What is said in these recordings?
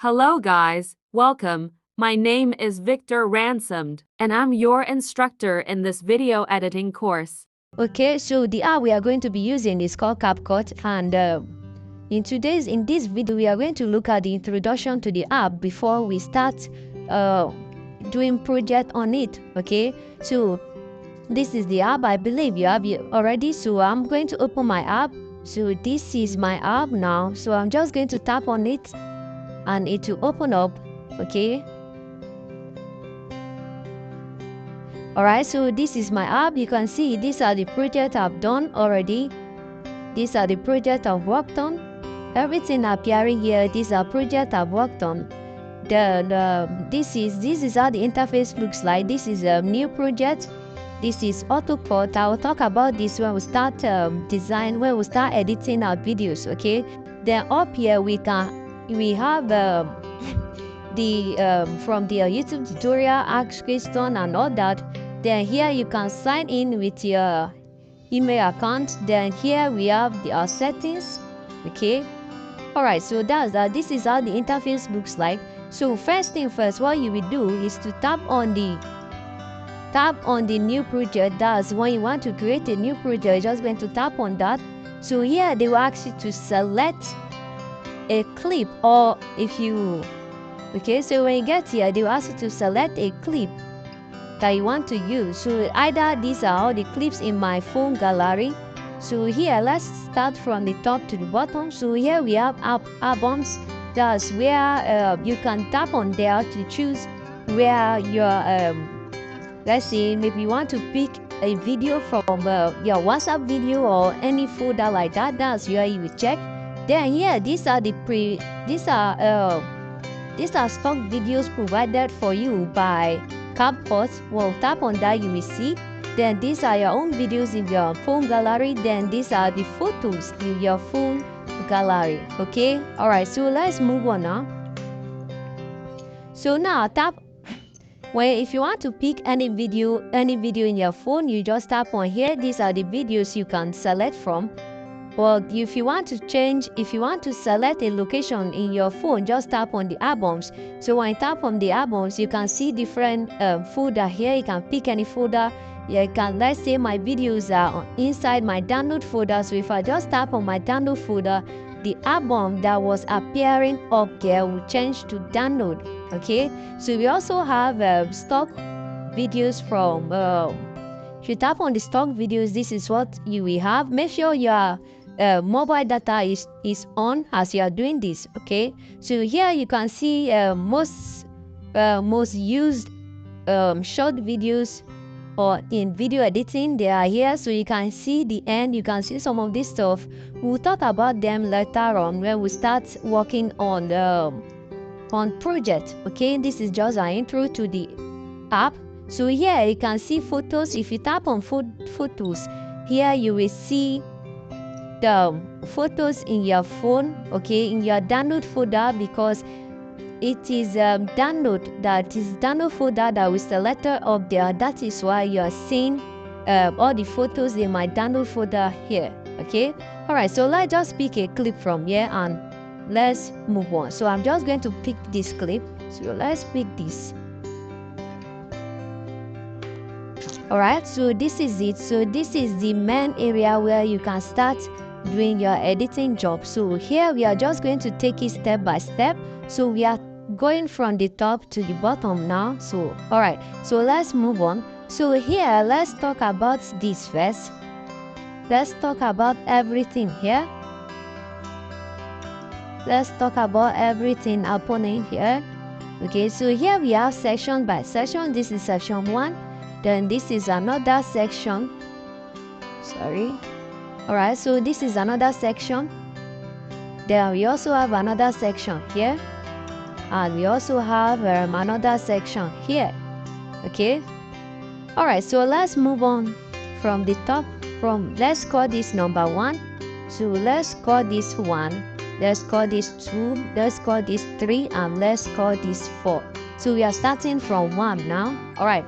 Hello guys, welcome. My name is Victor Ransomed, and I'm your instructor in this video editing course. Okay, so the app we are going to be using is called CapCut, and in this video we are going to look at the introduction to the app before we start doing project on it. Okay, so this is the app. I believe you have it already, so I'm going to open my app. So this is my app now, so I'm just going to tap on it and it will open up. Okay, alright, so this is my app. You can see these are the projects I've done already. These are the projects I've worked on. Everything appearing here, these are projects I've worked on. This is how the interface looks like. This is a new project. This is AutoCut. I will talk about this when we start when we start editing our videos. Okay. Then up here we have from the YouTube tutorial, ask question and all that. Then here you can sign in with your email account. Then here we have our settings. Okay, all right, so that's that. This is how the interface looks like. So first thing first, what you will do is to tap on the new project. That's when you want to create a new project, you're just going to tap on that. So here they will ask you to select a clip, or if you okay, so when you get here they will ask you to select a clip that you want to use. So either these are all the clips in my phone gallery. So here let's start from the top to the bottom. So here we have albums. That's where you can tap on there to choose where your let's say maybe you want to pick a video from your WhatsApp video or any folder like that. That's where you will check. Then here these are stock videos provided for you by CapCut. Well, tap on that, you will see. Then these are your own videos in your phone gallery. Then these are the photos in your phone gallery. Okay, all right, so let's move on now. So now tap if you want to pick any video in your phone, you just tap on here. These are the videos you can select from. But if you want to select a location in your phone, just tap on the albums. So when you tap on the albums, you can see different folder here. You can pick any folder. You can, let's say my videos are inside my download folder. So if I just tap on my download folder, the album that was appearing up there will change to download. Okay, so we also have stock videos from if you tap on the stock videos, this is what you will have. Make sure your mobile data is on as you are doing this. Okay, so here you can see most used short videos or in video editing, they are here. So you can see the end, you can see some of this stuff. We'll talk about them later on when we start working on project. Okay, this is just an intro to the app. So here you can see photos. If you tap on photos, here you will see the photos in your phone, okay, in your download folder, because it is download folder that we selected up there. That is why you are seeing all the photos in my download folder here. Okay, all right, so let's just pick a clip from here and let's move on. So I'm just going to pick this clip. So let's pick this. All right, so this is it. So this is the main area where you can start doing your editing job. So here we are just going to take it step by step. So we are going from the top to the bottom now. So all right, so let's move on. So here let's talk about this first. Let's talk about everything here. Let's talk about everything happening here. Okay, so here we have section by section. This is section 1. Then this is another section. Sorry. All right, so this is another section. Then we also have another section here, and we also have another section here. Okay, all right, so let's move on from the top. Let's call this number 1. So let's call this 1, let's call this 2, let's call this 3, and let's call this 4. So we are starting from 1 now. All right,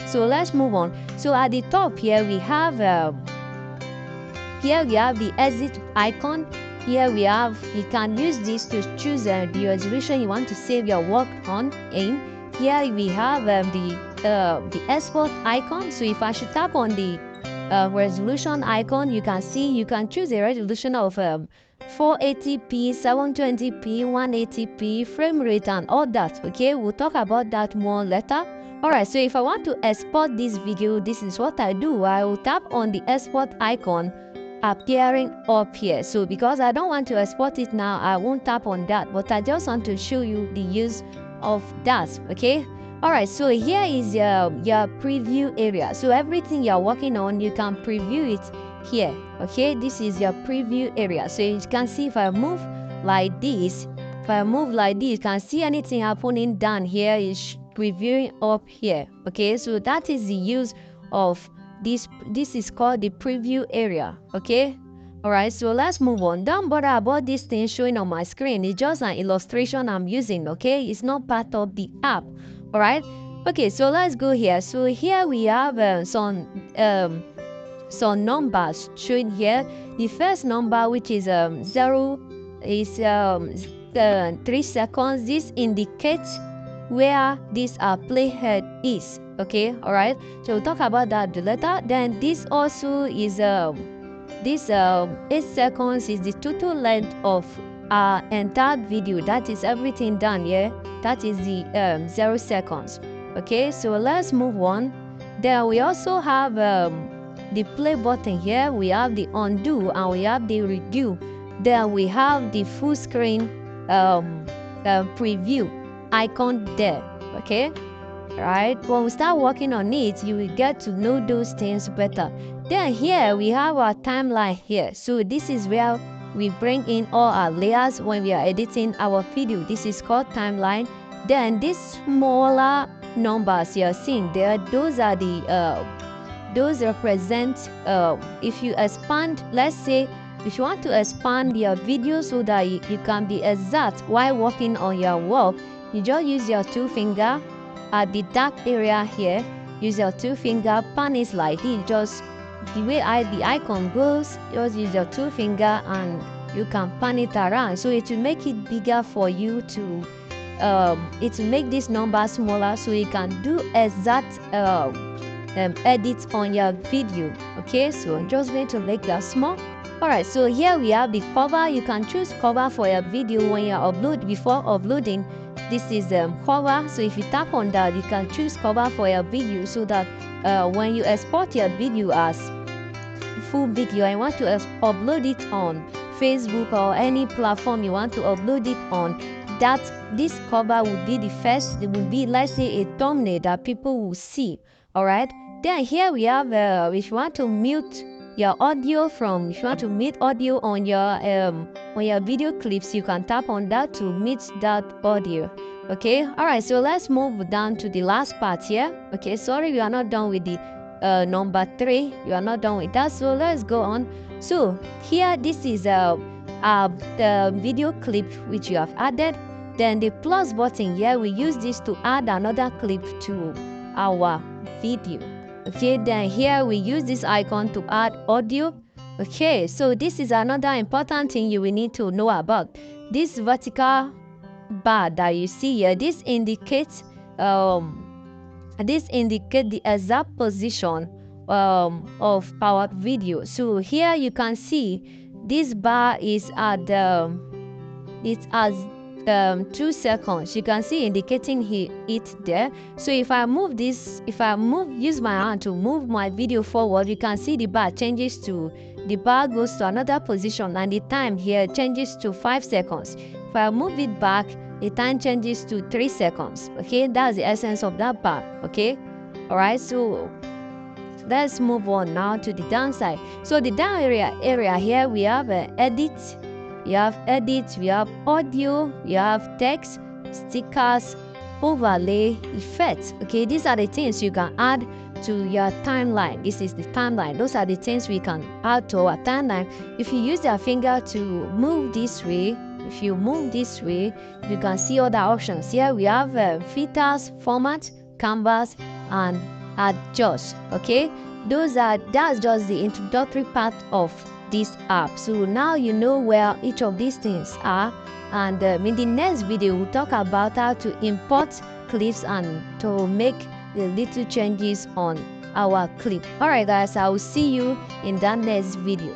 so let's move on. So at the top here we have the exit icon. here we have, you can use this to choose the resolution you want to save your work on in. Here we have the export icon. So if I should tap on the resolution icon, you can see you can choose a resolution of 480p, 720p, 180p, frame rate, and all that. Okay, we'll talk about that more later. Alright, so if I want to export this video, this is what I do. I will tap on the export icon appearing up here. So because I don't want to export it now, I won't tap on that, but I just want to show you the use of that. Okay, alright, so here is your preview area. So everything you're working on, you can preview it here. Okay, this is your preview area. So you can see if I move like this, you can see anything happening down here is previewing up here. Okay, so that is the use of this is called the preview area. Okay, alright, so let's move on. Don't bother about this thing showing on my screen. It's just an illustration I'm using. Okay, it's not part of the app. Alright, okay, so let's go here. So here we have some numbers showing here. The first number, which is 0, is 3 seconds. This indicates where this playhead is. Okay, alright, so we'll talk about that later. Then this also is 8 seconds is the total length of our entire video. That is everything done here. That is the 0 seconds. Okay, so let's move on. Then we also have the play button here. We have the undo and we have the redo. Then we have the full screen preview icon there. Okay, right, when we start working on it, you will get to know those things better. Then here we have our timeline here. So this is where we bring in all our layers when we are editing our video. This is called timeline. Then these smaller numbers you're seeing there, those are the those represent if you expand, let's say if you want to expand your video so that you can be exact while working on your work, you just use your 2 finger at the dark area here. Use your 2 finger, pan it like this. Just the way the icon goes, just use your 2 finger and you can pan it around. So it will make it bigger for you to it will make this number smaller so you can do exact edit on your video. Okay, so I'm just going to make that small. Alright, so here we have the cover. You can choose cover for your video when you before uploading. This is cover. So if you tap on that, you can choose cover for your video so that when you export your video as full video and want to upload it on Facebook or any platform you want to upload it on, that this cover would be the first. It will be, let's say, a thumbnail that people will see. Alright, then here we have if you want to mute your audio if you want to mute audio on your video clips, you can tap on that to mute that audio. Okay, alright, so let's move down to the last part here. Okay, sorry, we are not done with the number 3. You are not done with that, so let's go on. So here, this is the video clip which you have added. Then the plus button here, we use this to add another clip to our video. Okay, then here we use this icon to add audio. Okay, so this is another important thing you will need to know about. This vertical bar that you see here, this indicates the exact position of our video. So here you can see this bar is at it's as 2 seconds. You can see indicating it there. So if I move this, use my hand to move my video forward, you can see the bar changes to, the bar goes to another position and the time here changes to 5 seconds. If I move it back, the time changes to 3 seconds. Okay, that's the essence of that bar. Okay, alright, so let's move on now to the downside. So the down area here, we have edit. You have edit, we have audio, you have text, stickers, overlay, effects. Okay, these are the things you can add to your timeline. This is the timeline. Those are the things we can add to our timeline. If you use your finger to move this way, if you move this way, you can see other options. Here we have filters, format, canvas, and adjust. Okay, that's just the introductory part of this app. So now you know where each of these things are, and in the next video we'll talk about how to import clips and to make the little changes on our clip. Alright guys, I will see you in that next video.